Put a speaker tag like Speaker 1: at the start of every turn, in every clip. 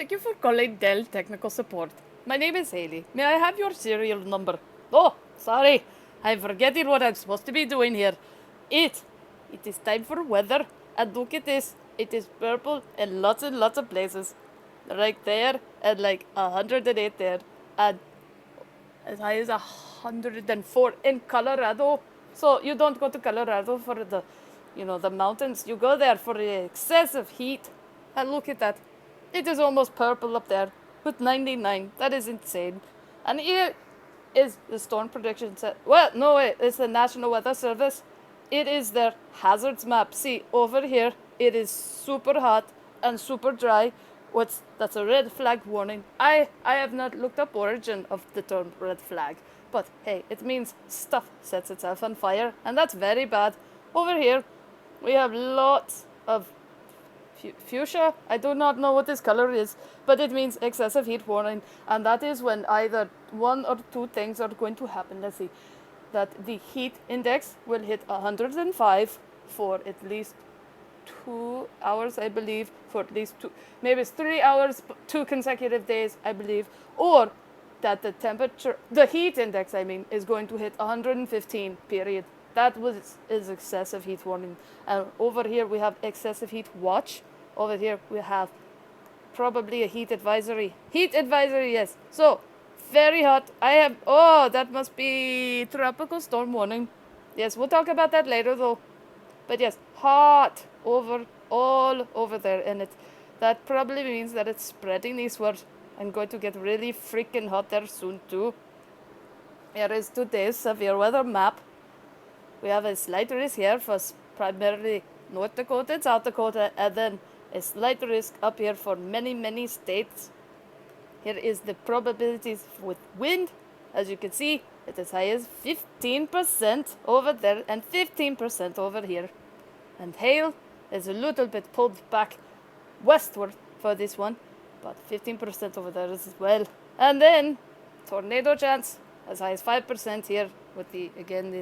Speaker 1: Thank you for calling Dell Technical Support. My name is Haley. May I have your serial number? Oh, sorry. I'm forgetting what I'm supposed to be doing here. It is time for weather. And look at this. It is purple in lots and lots of places. Right there, and like 108 there. And as high as 104 in Colorado. So you don't go to Colorado for the mountains. You go there for the excessive heat. And look at that. It is almost purple up there with 99. That is insane. And here is the storm prediction set. Well, no, wait, it's the National Weather Service. It is their hazards map. See, over here, it is super hot and super dry. That's a red flag warning. I have not looked up origin of the term red flag. But hey, it means stuff sets itself on fire, and that's very bad. Over here, we have lots of fuchsia. I do not know what this color is, but it means excessive heat warning, and that is when either one or two things are going to happen. Let's see, that the heat index will hit 105 for at least 2 hours, I believe, for at least maybe it's 3 hours, 2 consecutive days, I believe, or that the heat index, is going to hit 115, period. That is excessive heat warning. And over here we have excessive heat watch. Over here we have probably a heat advisory. Heat advisory, yes. So, very hot. That must be tropical storm warning. Yes, we'll talk about that later though. But yes, hot all over there, and that probably means that it's spreading eastward and going to get really freaking hot there soon too. Here is today's severe weather map. We have a slight risk here for primarily North Dakota and South Dakota, and then a slight risk up here for many, many states. Here is the probabilities with wind. As you can see, it's as high as 15% over there and 15% over here. And hail is a little bit pulled back westward for this one, but 15% over there as well. And then tornado chance as high as 5% here with the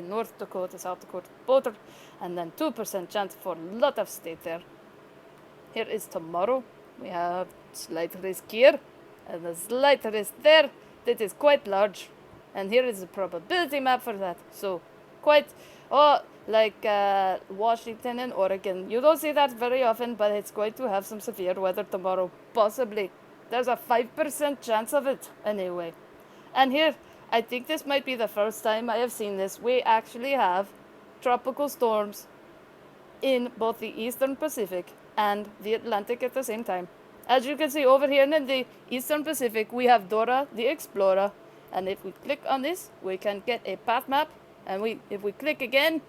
Speaker 1: North Dakota, South Dakota border, and then 2% chance for a lot of state there. Here is tomorrow. We have slight risk here and a slight risk there. That is quite large. And here is the probability map for that. So Washington and Oregon. You don't see that very often, but it's going to have some severe weather tomorrow. Possibly. There's a 5% chance of it anyway. And here, I think this might be the first time I have seen this. We actually have tropical storms in both the Eastern Pacific and the Atlantic at the same time. As you can see over here in the Eastern Pacific, we have Dora the Explorer. And if we click on this, we can get a path map. And if we click again,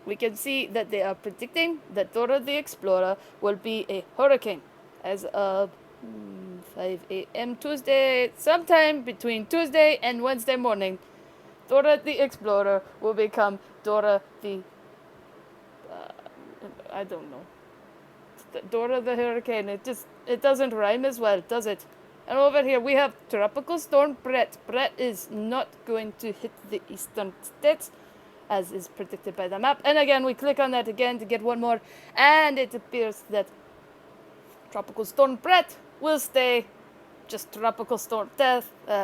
Speaker 1: we can see that they are predicting that Dora the Explorer will be a hurricane as of 5 a.m. Tuesday, sometime between Tuesday and Wednesday morning. Dora the Explorer will become Dora the... I don't know. Dora the Hurricane. It doesn't rhyme as well, does it? And over here we have Tropical Storm Brett. Brett is not going to hit the eastern states, as is predicted by the map. And again, we click on that again to get one more. And it appears that Tropical Storm Brett will stay just Tropical Storm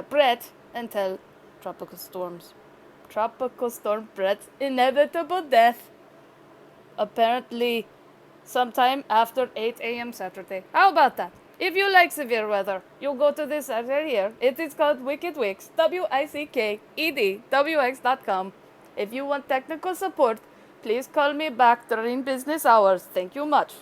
Speaker 1: Brett until Tropical Storm Brett's inevitable death. Apparently sometime after 8 a.m. Saturday. How about that? If you like severe weather, you go to this site right here. It is called Wicked Wix, WICKEDWX.com. If you want technical support, please call me back during business hours. Thank you much.